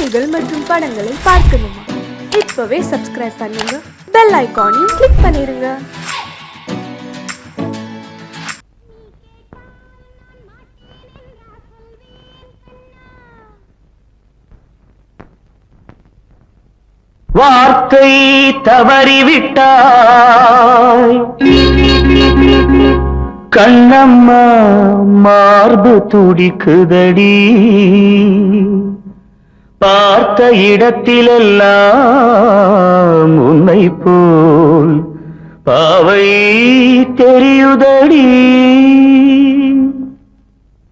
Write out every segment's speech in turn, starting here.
நிகழ்ச்சிகள் மற்றும் படங்களை பார்க்கணுமா? இப்பவே சப்ஸ்கிரைப் பண்ணுங்க, பெல் ஐகானையும் கிளிக் பண்ணிருங்க. வார்த்தை தவறிவிட்டாய் கண்ணம்மா, மார்பு துடிக்குதடி. பார்த்த இடத்திலெல்லாம் உன்னை போல் பாவை தெரியுதடி.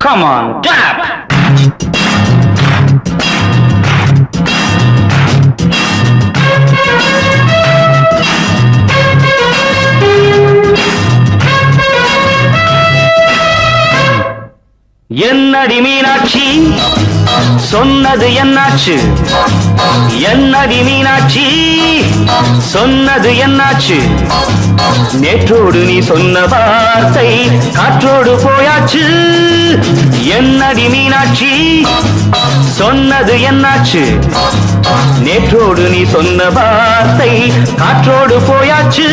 Come on, clap! என்னடி மீனாட்சி, சொன்னது என்னாச்சு? என்னடி மீனாட்சி, சொன்னது என்னாச்சு? நேற்றோடு நீ சொன்ன வார்த்தை காற்றோடு போயாச்சு. என்னடி மீனாட்சி, சொன்னது என்னாச்சு? நேற்றோடு நீ சொன்ன வார்த்தை காற்றோடு போயாச்சு.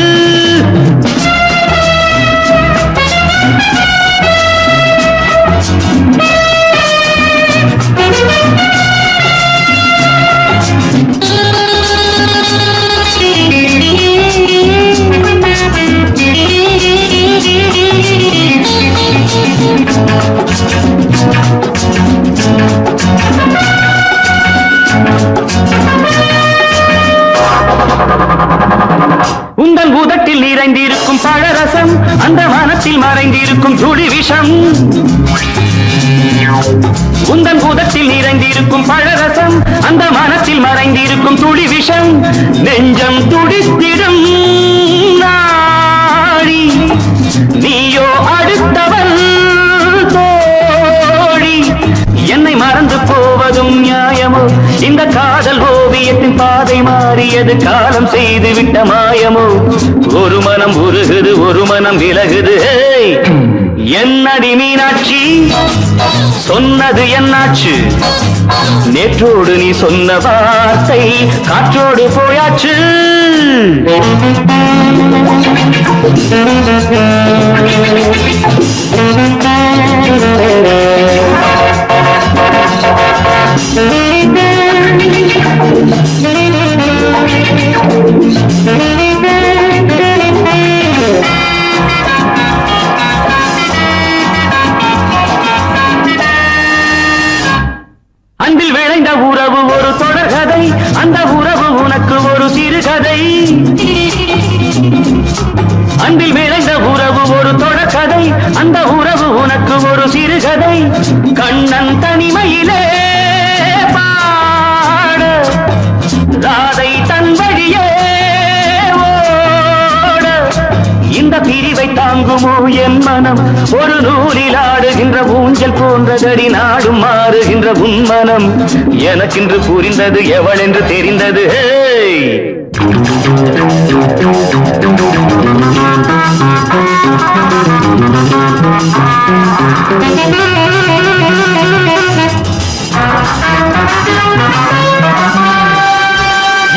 உந்தன் உதட்டில் நிறைந்திருக்கும் பழரசம், அந்த மனத்தில் மறைந்திருக்கும் துளி விஷம். உந்தன் உதட்டில் நிறைந்திருக்கும் பழரசம், அந்த மனத்தில் மறைந்திருக்கும் துளி விஷம். நெஞ்சம் துடித்திடும் நாடி, நீயோ அடுத்தவன் தோழி. என்னை மறந்து போவதும் நியாயமோ? இந்த காதல் ஓவியத்தின் பாதை மாறியது, காலம் செய்து விட்ட மாயமோ? ஒரு மனம் உருகுது, ஒரு மனம் விலகுது. என்னடி மீனாட்சி, சொன்னது என்னாச்சு? நேற்றோடு நீ சொன்ன வார்த்தை காற்றோடு போயாச்சு. அன்பில் விளைந்த உறவு ஒரு தொடர்கதை, அந்த உறவு உனக்கு ஒரு சிறுகதை. அன்பில் விளைந்த உறவு ஒரு தொடர்கதை, அந்த உறவு உனக்கு ஒரு சிறுகதை. கண்ணன் தனிமையிலே பாட, ராதை தன் வழியே ஓட. இந்த பிரிவை தாங்குமோ என் மனம்? ஒரு நூலில் ஆடுகின்ற ஊஞ்சல் போன்றதடி, நாடும் மாறுகின்ற உன்மனம். எனக்கென்று புரிந்தது எவள் என்று தெரிந்தது.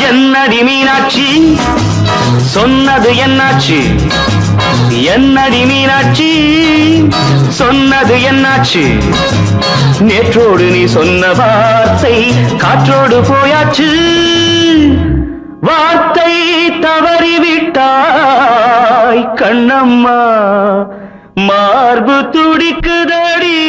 என்னடி மீனாட்சி, சொன்னது என்னாச்சு? என்னடி மீனாட்சி, சொன்னது என்னாச்சு? நேற்றோடு நீ சொன்ன வார்த்தை காற்றோடு போயாச்சு. வார்த்தை தவறிவிட்டாய் கண்ணம்மா, மார்பு துடிக்குதடி.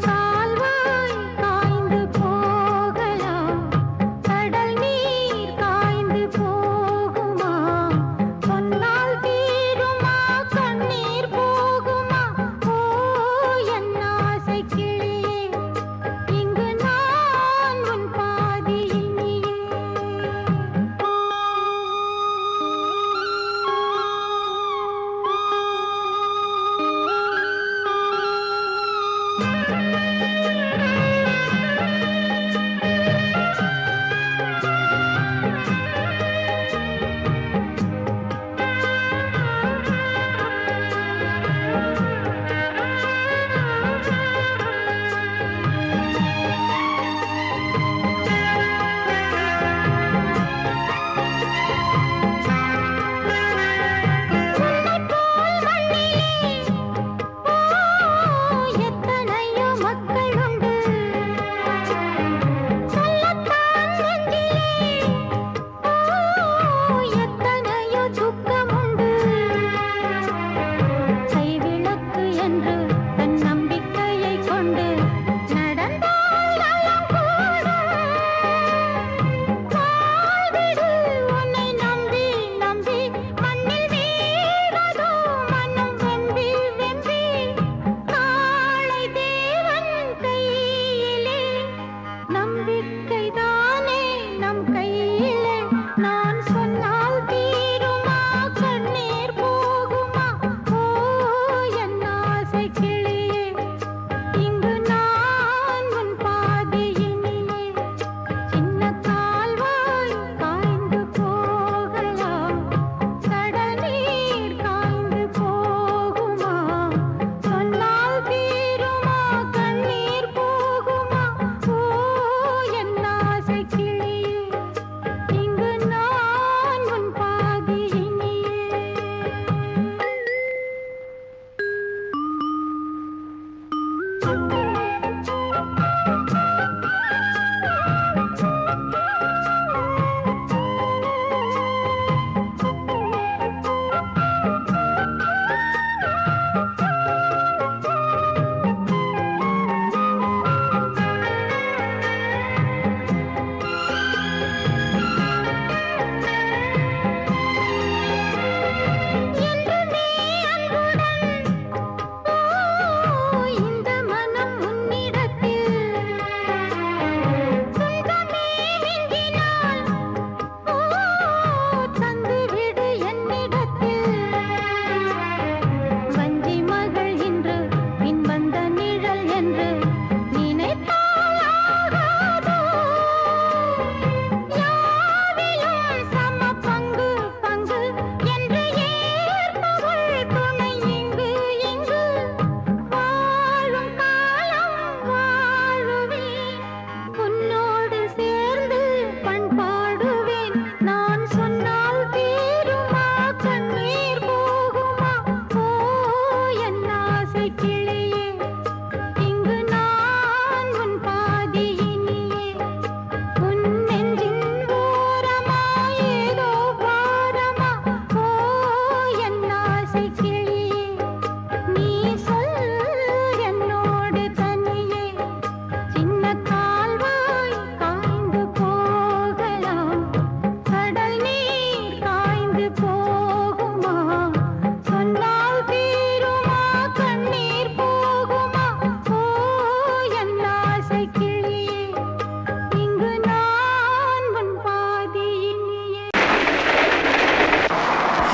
கால்வாய்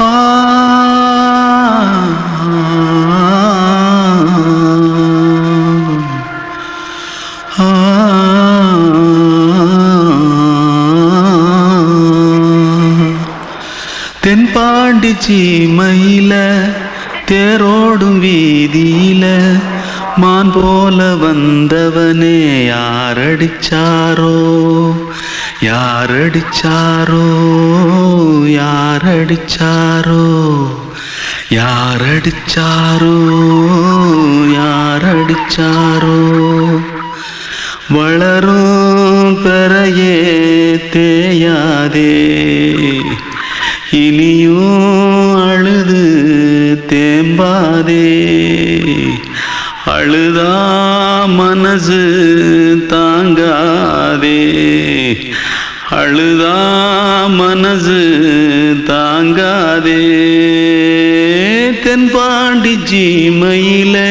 ஆ தென்பாண்டி சீமையில தேரோடும் வீதியில மான் போல வந்தவனே யாரடிச்சாரோ யாரடிச்சாரோ யாரடிச்சாரோ யாரடிச்சாரோ யாரடிச்சாரோ வளரும் பெறையே தேயாதே இனியும் அழுது தேம்பாதே அழுதா மனசு தாங்காதே அழுதா மனசு தாங்காதே தென்பாண்டி சீமையிலே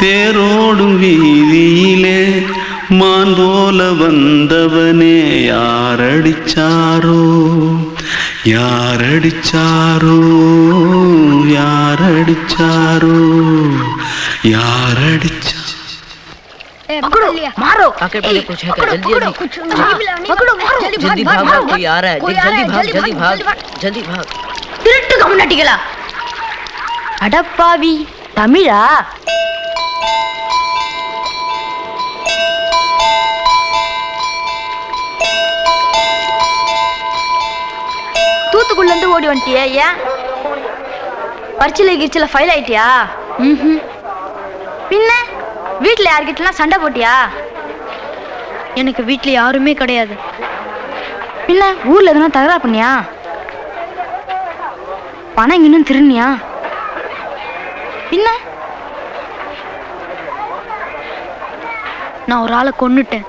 தேரோடும் வீதியிலே மான் போல வந்தவனே யாரடிச்சாரோ யாரடிச்சாரோ யாரடிச்சாரோ यारडिचा पकड़ो मारो आके पहले कुछ है क्या जल्दी जल्दी पकड़ो मारो जल्दी भाग भाग कोई आ रहा है जल्दी भाग जल्दी भाग திருட்டு கம்முனட்டிகளா அடப்பாவி தமிழா தூத்துக்குள்ள இருந்து ஓடி வந்துட்டியா ஏன் பரிச்சையில கிரிச்சல ஃபைல் ஆயிட்டியா பின்ன வீட்ல யார்கிட்டலாம் சண்டை போட்டியா எனக்கு வீட்ல யாருமே கிடையாது பின்ன ஊர்ல எதுனா தகராறு பண்ணியா பணம் இன்னும் திருநியா பின்ன நான் ஒரு ஆளை கொன்னுட்டேன்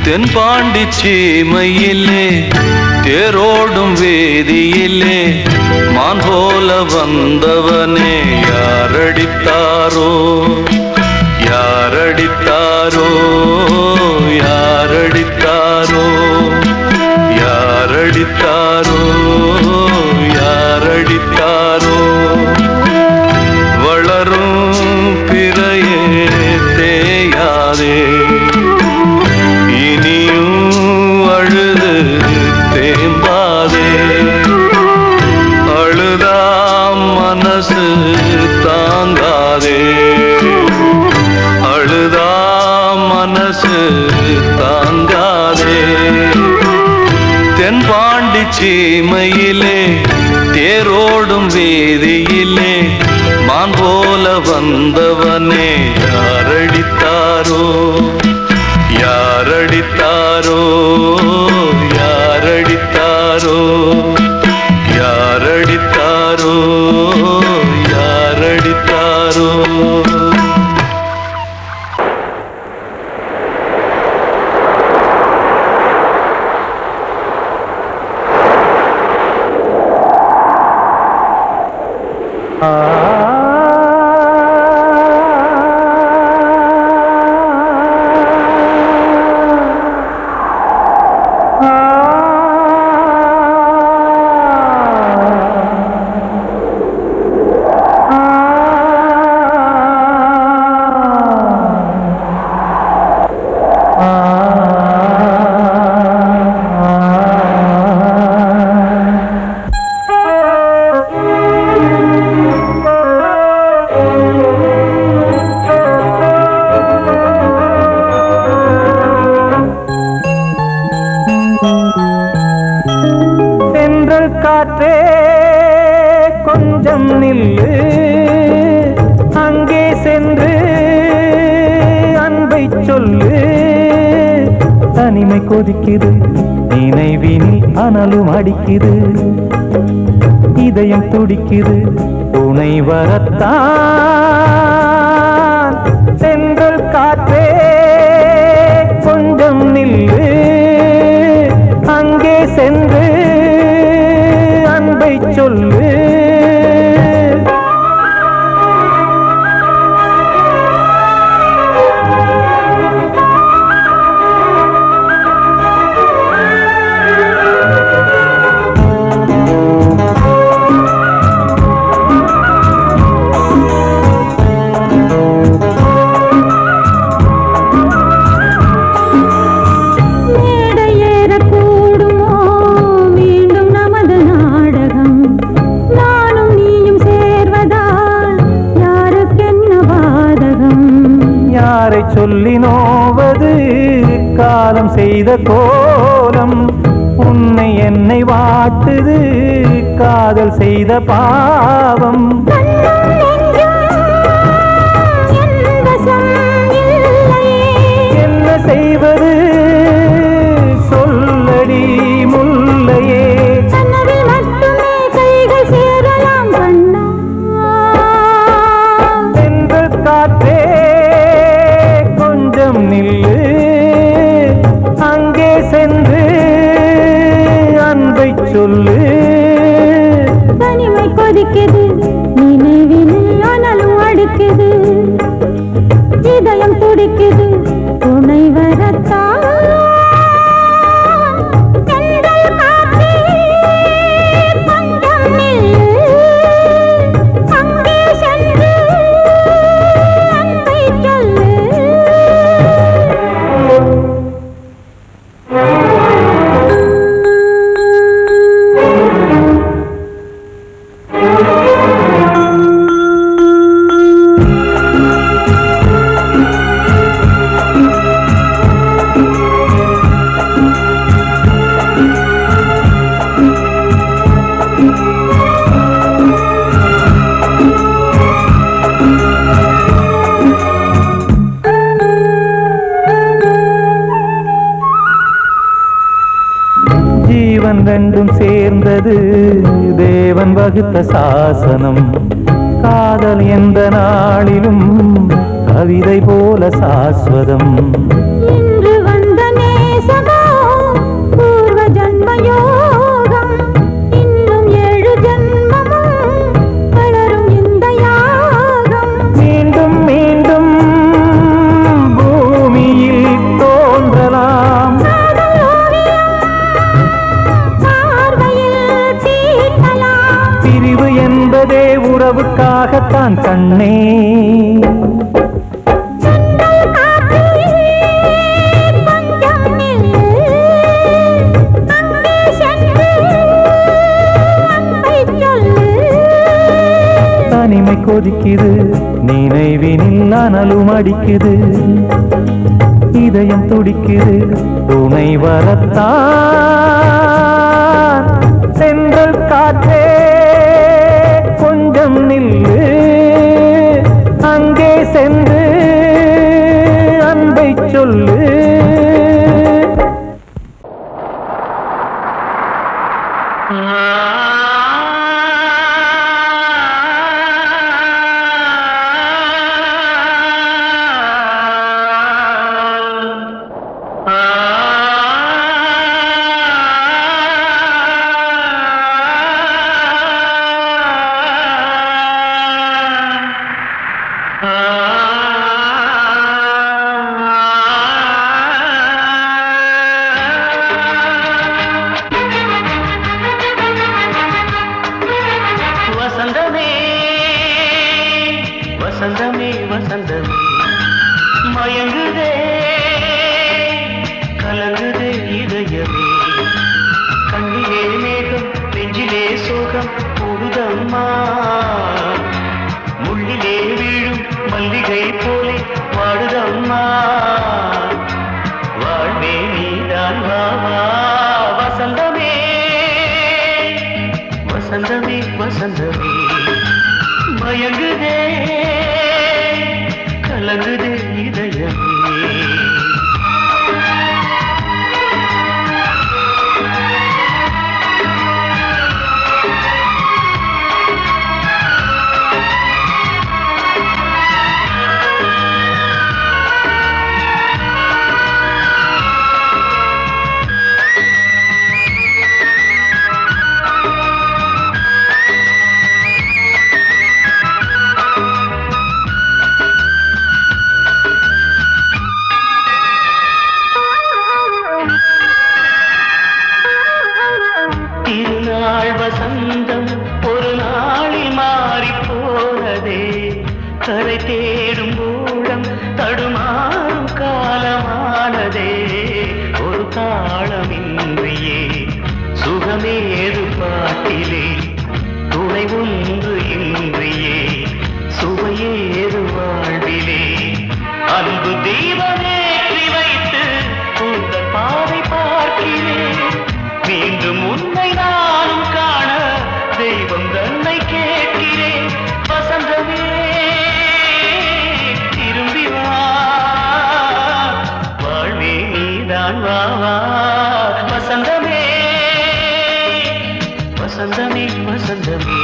தென்பாண்டி சீமையிலே தேரோடும் வேதியிலே மான் போல வந்தவனே யாரடித்தாரோ யாரடித்தாரோ யாரடித்தாரோ யாரடித்தாரோ யாரடித்தாரோ வளரும் பிறையே தேயாதே மனசு தாங்காதே அழுதா மனசு தாங்காதே தென்பாண்டி சீமையிலே தேரோடும் வீதியிலே மான் போல வந்தவனே யாரடித்தாரோ யாரடித்தாரோ யாரடித்தாரோ யாரடித்தாரோ யாரடித்தாரோ காற்றே கொஞ்சம் நில்லு அங்கே சென்று அன்பை சொல்லு தனிமை கொதிக்குது நினைவினில் அனலும் அடிக்குது இதயம் துடிக்குது துணை வரத்தான் சென்றல் காற்றே கொஞ்சம் நில்லு அங்கே சென்று சொல்லு. சொல்லி நோவது காலம் செய்த கோலம், உன்னை என்னை வாட்டுது காதல் செய்த பாவம். என்ன செய்வது சொல்லடி முல்லையே. சென்று காற்றே நில்லு, அங்கே சென்று அன்பை சொல்லு. தனிமை கொதிக்குது நினைவில் ஆனாலும் அடிக்குது, இதயம் துடிக்குது துணை வரத்தான். ஜீவன் ரெண்டும் சேர்ந்தது தேவன் வகுத்த சாசனம். காதல் எந்த நாளிலும் கவிதை போல சாஸ்வதம். இன்று வந்த நேசமோ பூர்வ ஜன்ம யோகம், இன்னும் 7 ஜன்மமும் வளரும் இந்த யாகம். மீண்டும் மீண்டும் பூமியில் தோன்றலாம், பிரிவு என்பதே உறவுக்காகத்தான் கண்ணே. தனிமை கொதிக்குது நினைவினில் அனலும் அடிக்குது, இதயம் துடிக்குது துணை வரத்தான். சென்றல் காற்றே கொஞ்சம் நில்லு, அங்கே சென்று அன்பை சொல்லு. வசந்தமே வசந்தமே மயங்குதே கலங்குதே இதயமே, கண்ணிலே மேகம் நெஞ்சிலே சோகம் கூடுதம்மா. முள்ளிலே வீழும் மல்லிகை போலே வாடுதம்மா. வாழ்வே நீதான் வாவா வசந்தமே வசந்தமே வசந்தமே மயங்குதே கலங்குதே இதயமே. கரை தேடும் ஊடம் தடுமாறும் காலமானதே ஒரு தாளமின்றியே சுகமேது பாட்டிலே துணை ஒன்று இன்றியே சுவையேது வாழ்விலே அன்பு தீபமேற்றி வைத்து உங்கள் பாதை பார்க்கிறேன் மீண்டும் உன்னை நானும் காண தெய்வம் தன்னை கேட்கிறேன் வசந்தமே திரும்பி வா வாழ்வே நீதான் வா வா வசந்தமே வசந்தமே வசந்தமே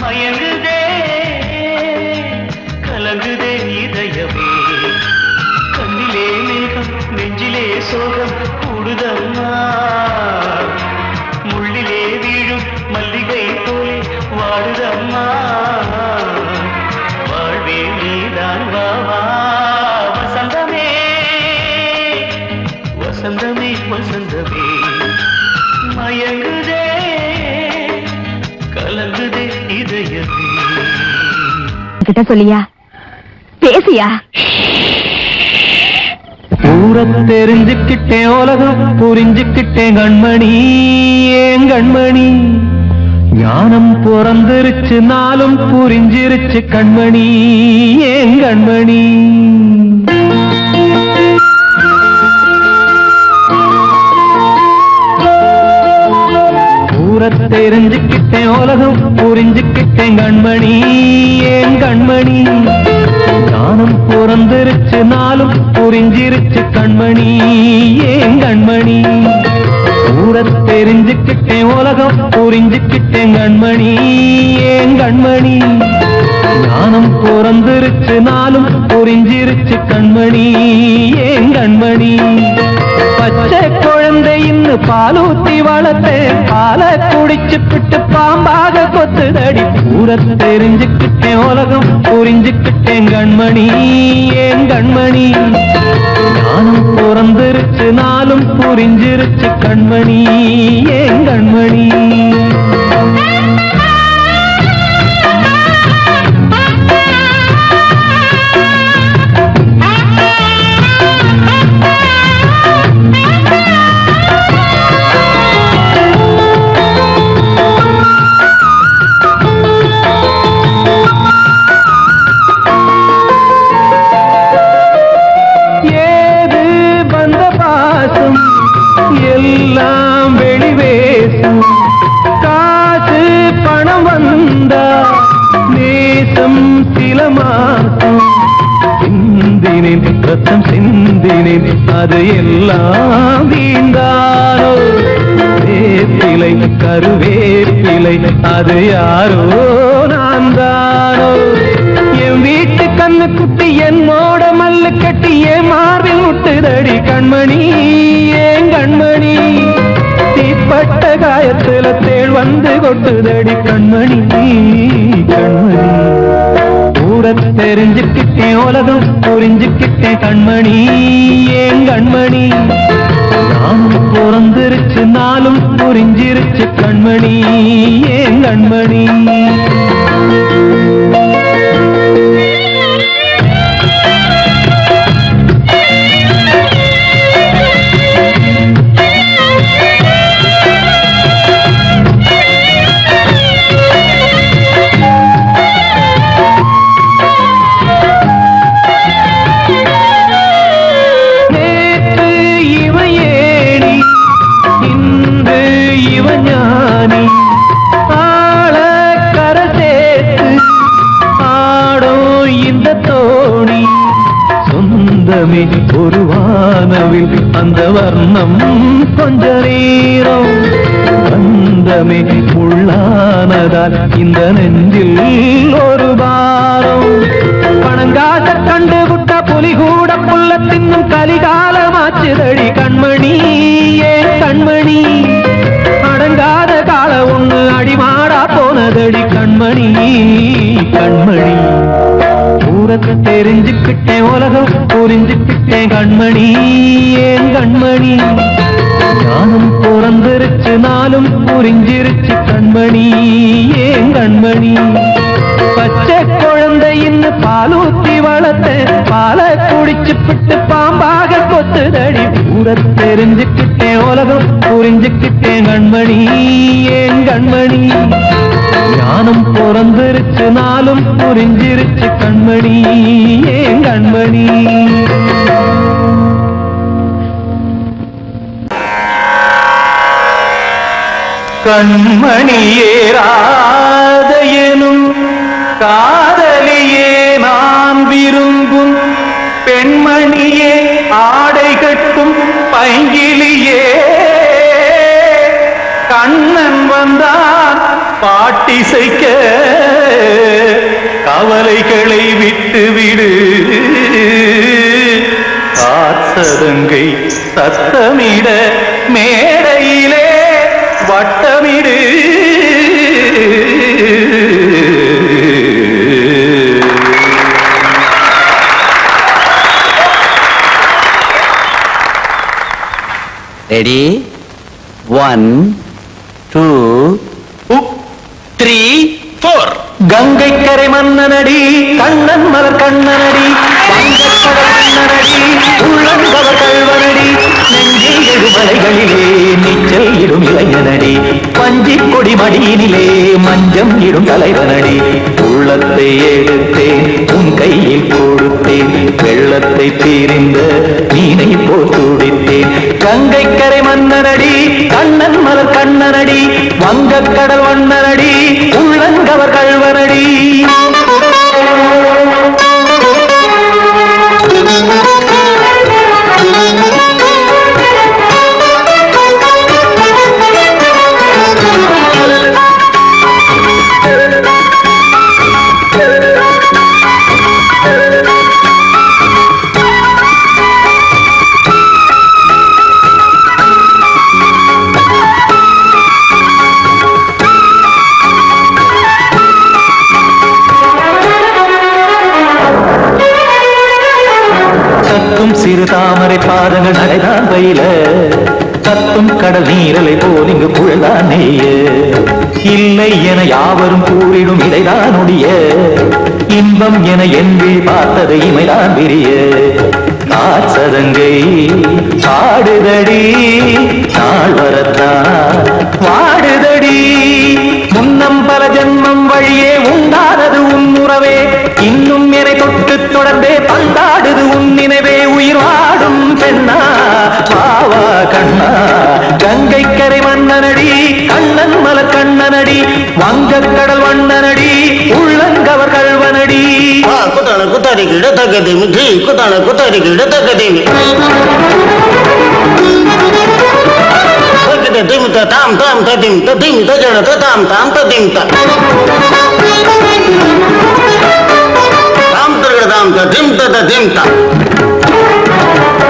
மயங்குதே கலங்குதே இதயமே கண்ணிலே மேகம் நெஞ்சிலே சோகம் கூடுதம்மா முள்ளிலே வீழும் மல்லிகை போலே வாடுதம்மா வாழ்வே நீதான் வா வா வசந்தமே வசந்தமே வசந்தமே மயங்குதே கலங்குதே இதயமே கிட்ட சொல்லியா பேசியா ஊரை தெரிஞ்சுக்கிட்டேன் உலகம் புரிஞ்சுக்கிட்டேன் கண்மணி ஏன் கண்மணி ஞானம் பிறந்திருச்சு நாளும் புரிஞ்சிருச்சு கண்மணி ஏன் கண்மணி ஊரை தெரிஞ்சுக்கிட்டேன் உலகம் புரிஞ்சுக்கிட்டேன் கண்மணி ஏன் கண்மணி ஞானம் பிறந்திருச்சு நாளும் புரிஞ்சிருச்சு கண்மணி ஏன் கண்மணி ஊரை தெரிஞ்சுக்கிட்டேன் உலகம் புரிஞ்சுக்கிட்டேன் கண்மணி ஏன் கண்மணி ஞானம் பிறந்திருச்சு நாளும் புரிஞ்சிருச்சு கண்மணி ஏன் கண்மணி பச்சை குழந்தை இன்னும் பாலூத்தி வளர்த்தேன் பாலை குடிச்சு பிட்டு பாம்பாக கொத்துதடி ஊரை தெரிஞ்சுக்கிட்டேன் உலகம் புரிஞ்சுக்கிட்டேன் கண்மணி ஏன் கண்மணி ஞானம் பிறந்திருச்சு நாளும் புரிஞ்சிருச்சு கண்மணி ஏன் கண்மணி எல்லாம் வெளிவேசும் காசு பணம் வந்தா நேசம் சில மாசம் சிந்தினேன் ரத்தம் சிந்தினேன் அது எல்லாம் வீண்டாரோ வேப்பிலை கருவேப்பிலை அது யாரோ நான் தானோ என் வீட்டு கண்ணு குட்டி என்னோட மல்லு கட்டி என் மார்பில் முட்டுதடி கண்மணி ஏன் கண்மணி தீப்பட்ட காயத்துல தேள் வந்து கொட்டுதடி கண்மணி கண்மணி ஊரை தெரிஞ்சுக்கிட்டேன் உலகம் புரிஞ்சுக்கிட்டேன் கண்மணி ஏன் கண்மணி நானும் பிறந்திருச்சு நாளும் புரிஞ்சிருச்சு கண்மணி ஏன் கண்மணி ஒரு வானவில் அந்த வர்ணம் கொஞ்ச நேரம் பந்தமே உள்ளானதால் இந்த நெஞ்சில் ஒரு பாரம் பணங்காச கண்டு விட்ட புலி கூட புல்ல தின்னும் கலிகாலமாச்சுதடி கண்மணி ஏன் கண்மணி அடங்காத கால ஒண்ணு அடிமாடா போனதடி கண்மணி கண்மணி ஊரை தெரிஞ்சுக்கிட்டேன் உலகம் புரிஞ்சுக்கிட்டேன் கண்மணி ஏன் கண்மணி ஞானம் பிறந்திருச்சு நாளும் புரிஞ்சிருச்சு கண்மணி ஏன் கண்மணி பச்சை குழந்தையின் ஒண்ணு பாலூத்தி வளர்த்த பால குடிச்சுப்பிட்டு பாம்பாக கொத்துதடி ஊர தெரிஞ்சுக்கிட்டேன் உலகம் புரிஞ்சுக்கிட்டேன் கண்மணி ஏன் கண்மணி ஞானம் பிறந்திருச்சு நாளும் புரிஞ்சிருச்சு கண்மணி ஏன் கண்மணி கண்மணியே ராதையனும் காதலியே நான் விரும்பும் பெண்மணியே ஆடை கட்டும் பைங்கிலியே கண்ணன் வந்தான் பாட்டிசைக்க கவலைகளை விட்டுவிடு காத்ததங்கை சத்தமிட மேடையிலே வட்டமிடு ரெடி 1 2 3 4 கங்கை கரை மன்னனடி கண்ணன் மலர் கண்ணனடி வங்கக்கடல் மன்னனடி உள்ளங்கவர் கல்வனடி நெஞ்சில் எழுமலைகளிலே நீச்சல் இடும் இளைஞனடி பஞ்சி கொடி மடியினிலே மஞ்சம் இடும் தலைவனடி உள்ளத்தை எடுத்தேன் உன் கையில் கொடுத்தேன் வெள்ளத்தை தீரிந்த மீனை போல் துடித்தேன் கங்கை கரை மன்னனடி கண்ணன் மலர் கண்ணனடி வங்கக்கடல் வண்ணனடி உள்ளங்கவர் கல்வனடி சிறு தாமரை பாதங்கள் நடைதான் பயில கத்தும் கடல் நீரலை போல் இங்கு புழதான் நெய்ய இல்லை என யாவரும் கூறிடும் இடைதான் உடைய இன்பம் என என்பி பார்த்தது இமைதான் விரிய காசதங்கை பாடுதடி நாள் வரத்தான் வாடுதடி முன்னம் பல ஜென்மம் வழியே உண்டானது உன் உறவே இன்னும் என்னை தொட்டு தொடர்ந்தே பந்தாடுது உன் நினைவே உயிர் வாடும் பெண்ணா பாவா கண்ணா கங்கை கரை மன்னனடி கண்ணன் மலர் கண்ணனடி வங்கக்கடல் வண்ணனடி உள்ளங்கவர் கல்வனடி குத்தான குத்தாரி கிட தக்கதேமி ஜி குத்தான குத்தாரி கிட தக்கதேமி திம் தாம் தாம் ததிம் ததிம் தஜன தாம் தாம் ததிம் தாம் தரகட தாம் ததிம் ததிம் தாம்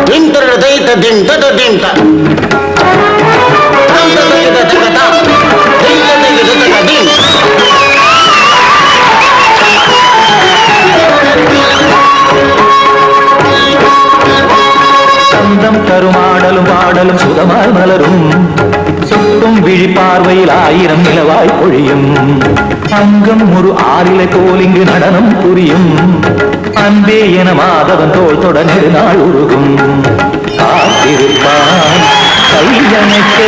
திம் தரகட தை ததிம் ததிம் தாம் தாம் ததிம் ததிம் தாம் திம் ததிம் ததிம் சந்தம் கருமாடலும் பாடலும் சுதமாய் மலரும் சுட்டும் விழி பார்வையில் ஆயிரம் நிலவாய் பொழியும் அங்கம் ஒரு ஆறிலை போல் இங்கு நடனம் புரியும் அன்பே என மாதவன் தோள் தொட நெடுநாள் உருகும் காத்திருப்பான் கையணைக்க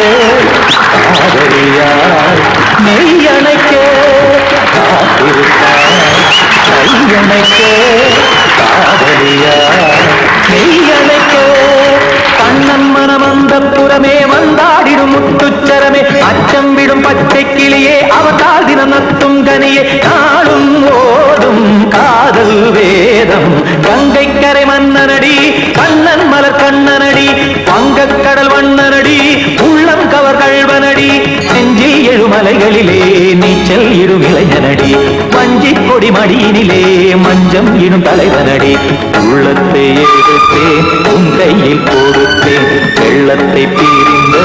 காதலியார் மெய்யணைக்க காத்திருப்பான் கையணைக்க காதலியார் மெய்யணைக்க கண்ணன் மனம் அந்த புறமே வந்தாடிடும் முத்துச்சரமே அச்சம் விடும் பச்சை கிளியே அவதால் தினம் நத்தும் கனியே நாளும் ஓடும் காதல் வேதம் கங்கை கரை மன்னனடி கண்ணன் மலர் கண்ணனடி வங்கக்கடல் வண்ணனடி உள்ளம் கவர் கல்வனடி நெஞ்சில் எழுமலைகளிலே நீச்சல் இடும் இளைஞனடி வஞ்சி கொடி மடியினிலே மஞ்சம் இடும் தலைவனடி உள்ளத்தை எடுத்தேன் உன் கையில் கொடுத்தேன் வெள்ளத்தை பீரிந்த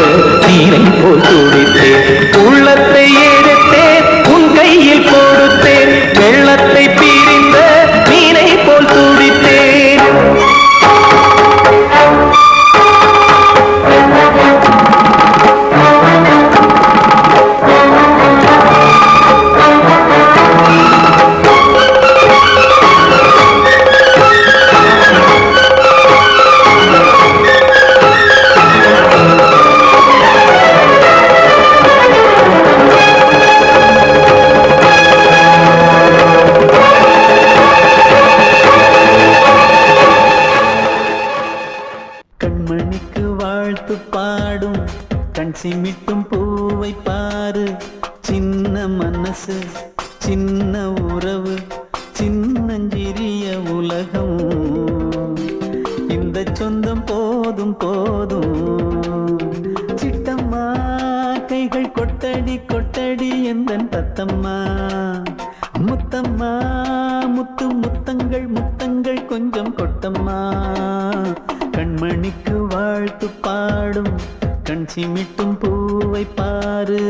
நீரை போல் துடித்தேன் உள்ளத்தை எடுத்தேன் உன் கையில் கொடுத்தேன் வெள்ளத்தை பீரிந்த நீரை போல் துடித்தேன் கண் சிமிட்டும் பூவை பாரு. சின்ன மனசு சின்ன உறவு சின்னஞ்சிறிய உலகம். இந்த சொந்தம் போதும் போதும். சிட்டம்மா கைகள் கொட்டடி கொட்டடி எந்தன் தத்தம்மா. முத்தம்மா முத்து முத்தங்கள் முத்தங்கள் கொஞ்சம் கொட்டம்மா. கண்மணிக்கு வாழ்த்து பாடும் கண் சிமிட்டும் பூவை பாரு.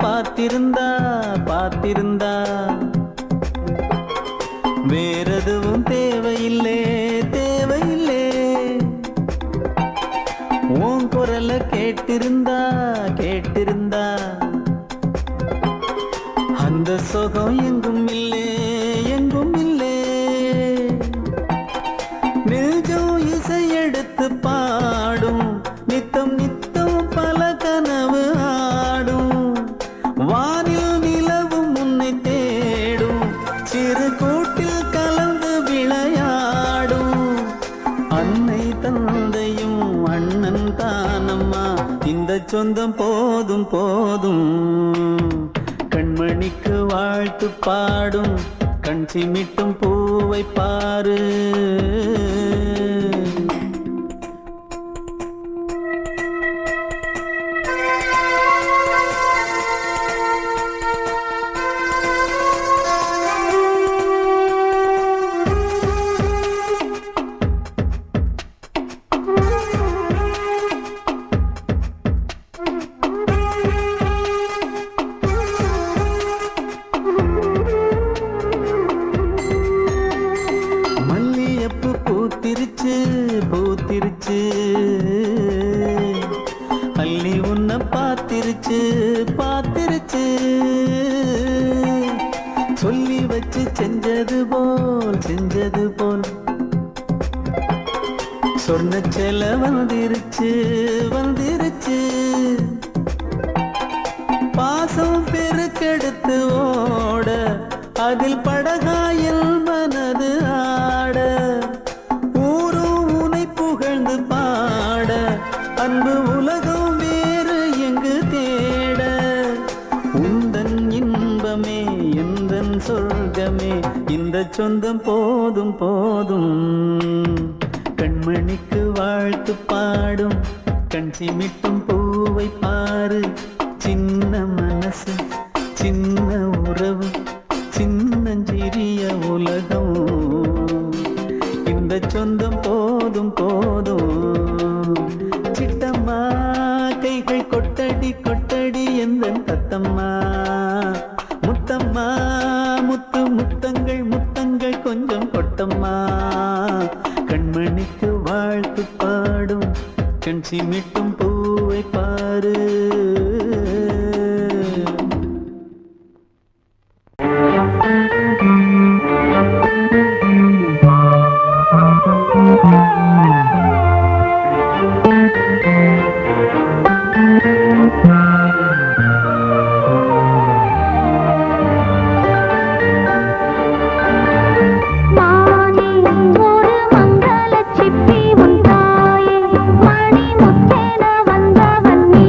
பார்த்திருந்தா பார்த்திருந்தா வேறெதுவும் தேவையில்லை தேவையில்லை. உன் குரல கேட்டிருந்தா கேட்டிருந்தா அந்த சுகம் எங்கும் இல்லை எங்கும் இல்லை. நெஞ்சம் இசை எடுத்து பாடும் நித்தம் நித்தம் பல கனவு ஆடும். வானில் நிலவும் உன்னை தேடும் சிறு கூட்டில் கலந்து விளையாடும். அன்னை தந்தையும் அண்ணன் தானம்மா. இந்த சொந்தம் போதும் போதும். கண்மணிக்கு வாழ்த்து பாடும் கண் சிமிட்டும் பூவை பாரு. பூத்திருச்சு பூத்திருச்சு அள்ளி உன்னை பார்த்திருச்சு பார்த்திருச்சு. சொல்லி வச்சு செஞ்சது போல் சொன்ன செல வந்துருச்சு வந்துருச்சு. பாசம் பெருக்கெடுத்து ஓட அதில் படகாயில் மனது ஆட. புகழ்ந்து பாட அன்பு உலகம் வேறு எங்கு தேட. உந்தன் இன்பமே எந்தன் சொர்க்கமே இந்த சொந்தம் போதும் போதும். கண்மணிக்கு வாழ்த்து பாடும் கண் சிமிட்டும் பூவை பாரு. சின்ன மனசு சின்ன உறவு சின்னஞ்சிறிய உலகம். இந்த சொந்தம் போதும் போதும். சிட்டம்மா கைகள் கொட்டடி கொட்டடி எந்தன் தத்தம்மா. முத்தம்மா முத்து முத்தங்கள் முத்தங்கள் கொஞ்சம் கொட்டம்மா. கண்மணிக்கு வாழ்த்து பாடும் கண் சிமிட்டும் பூவை பாரு. மணி முத்தேன வந்தவன் நீ.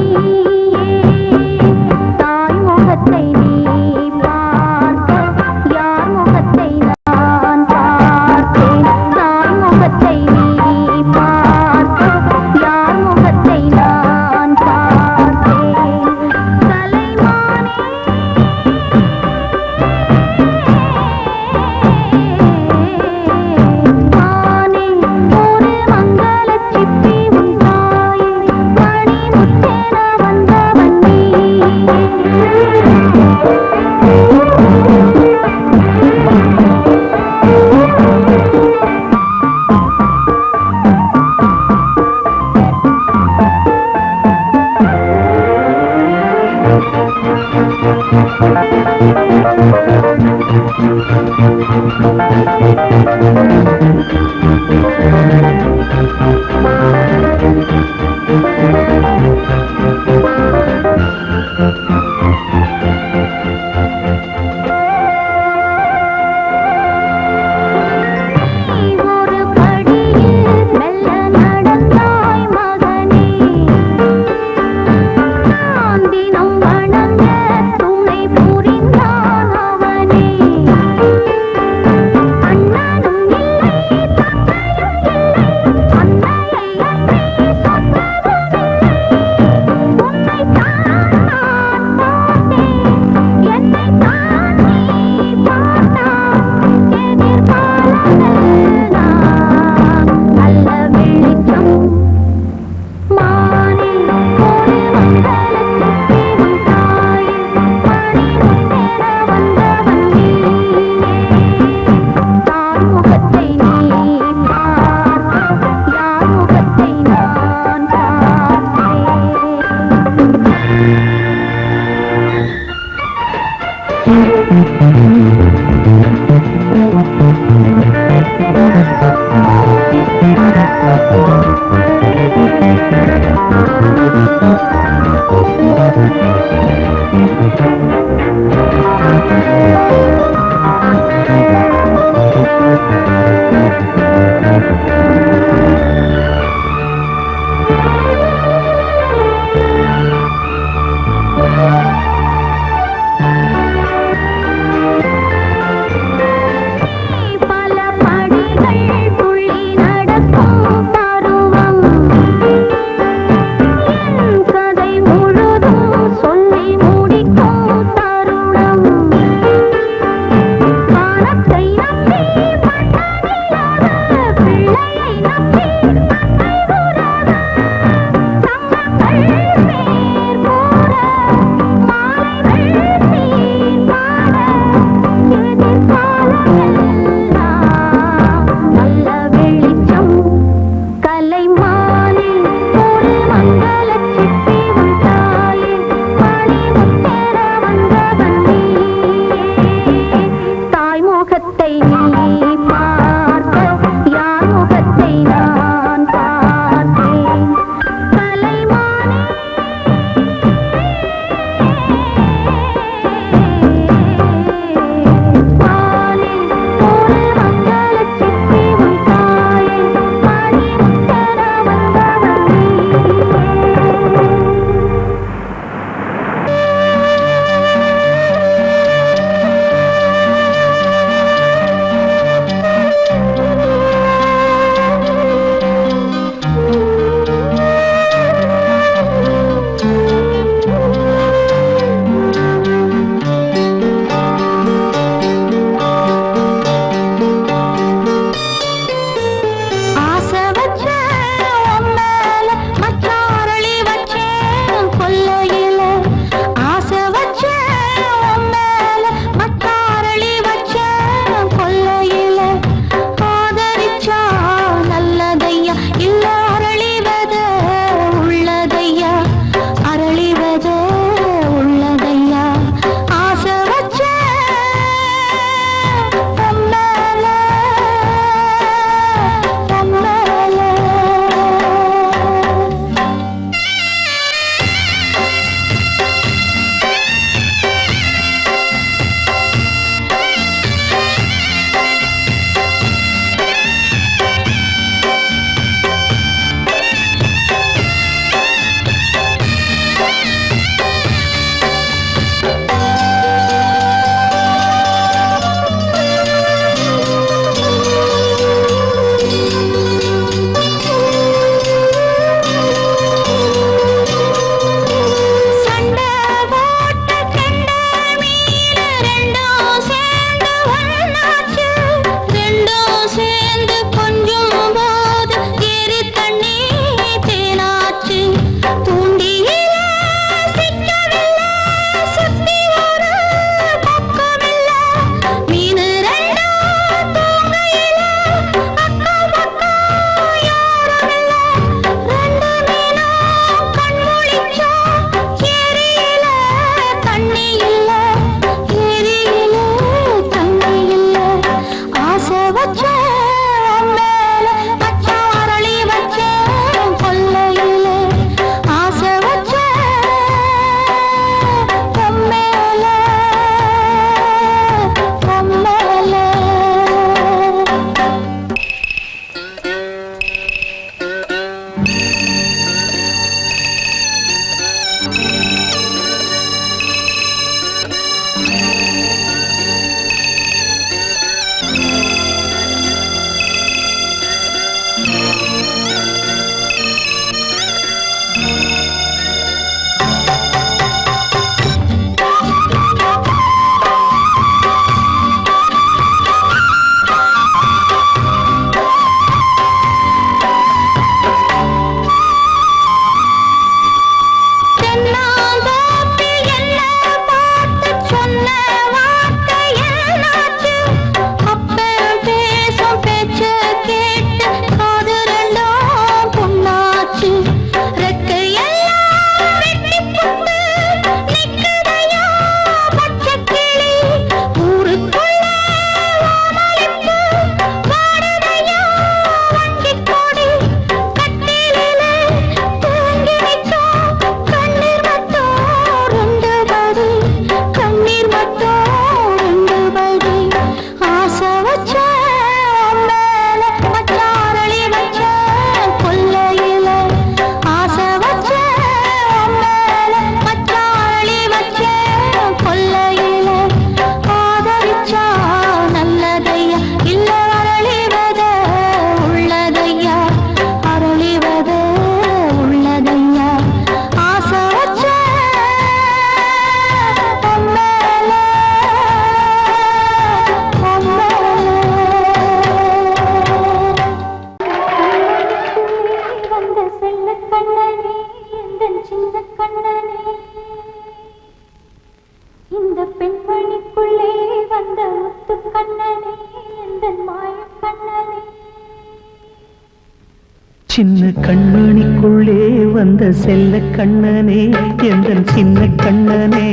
சின்ன கண்மணிக்குள்ளே வந்த செல்ல கண்ணனே எந்தன் சின்ன கண்ணனே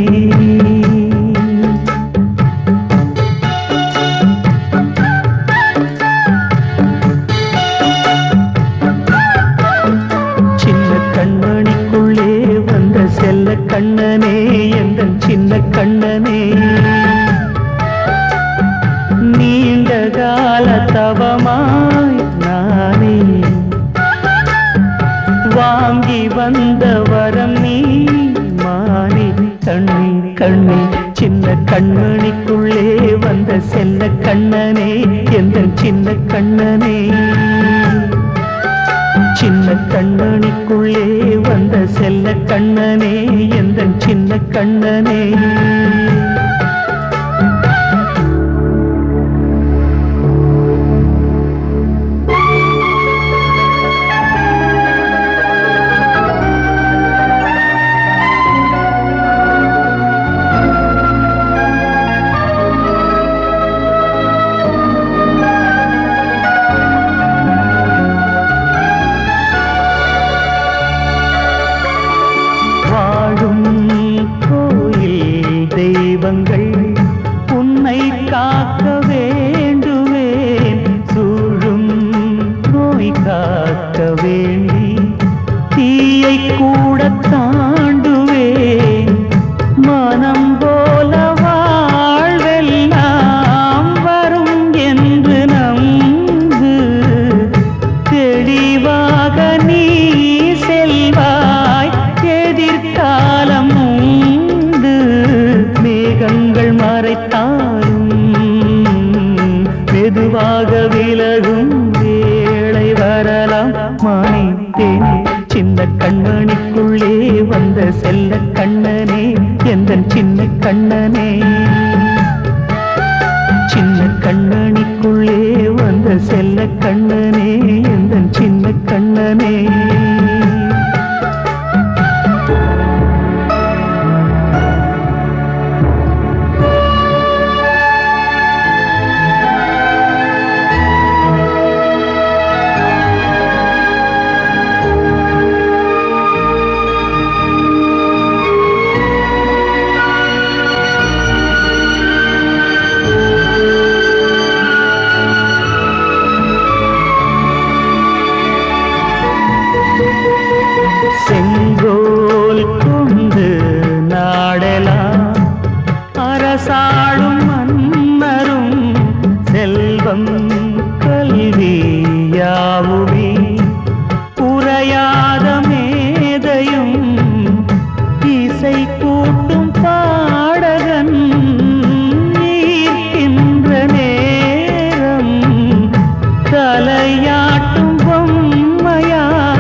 சின்ன கண்மணிக்குள்ளே வந்த செல்ல கண்ணனே எந்தன் சின்ன கண்ணனே நீண்ட கால தவமாய் நானே வாங்கி வந்த வரம் நீ மானே கண்ணே கண்ணே சின்ன கண்மணிக்குள்ளே வந்த செல்ல கண்ணனே எந்தன் சின்ன கண்ணனே சின்ன கண்மணிக்குள்ளே வந்த செல்ல கண்ணனே எந்தன் சின்ன கண்ணனே உன்னை காக்க வேண்டுவேன் சூழும் நோய் காக்க வேண்டி தீயை கூட தாண்டுவேன் மனம் போல வாழ்வெல்லாம் வரும் என்று நம்பு தெளிவாக நீ செல்வாய் எதிர்காலம் மேகங்கள் மறைத்தாலும் மெதுவாக விலகும் வேளை வரலாம் மானே தேனே சின்ன கண்மணிக்குள்ளே வந்த செல்ல கண்ணனே எந்தன் சின்ன கண்ணனே சின்ன கண்மணிக்குள்ளே வந்த செல்ல கண்ணனே எந்தன் சின்ன கண்ணனே செங்கோல் கொண்டு நாடலாம் அரசாளும் மன்னரும் செல்வம் கல்வியாவுமே உரையாத மேதையும் இசை கூட்டும் பாடகன் ஈர்க்கின்ற நேரம் தலையாட்டும் பொம்மையாய்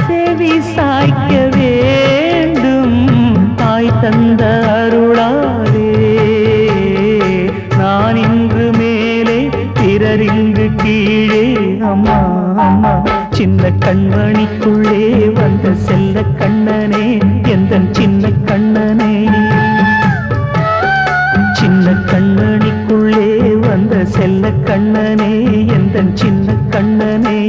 செவி சாய்க்க வேண்டும் தாய் தந்த அருளாலே நான் இன்று மேலே பிறரிங்கு கீழே அம்மா அம்மா சின்ன கண்மணிக்குள்ளே வந்த செல்ல கண்ணனே எந்தன் சின்ன கண்ணனே சின்ன கண்ணனிக்குள்ளே வந்த செல்ல கண்ணனே எந்தன் சின்ன கண்ணனே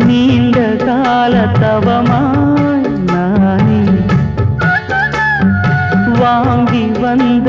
நீண்ட கால தவமாய் நானே வாங்கி வந்த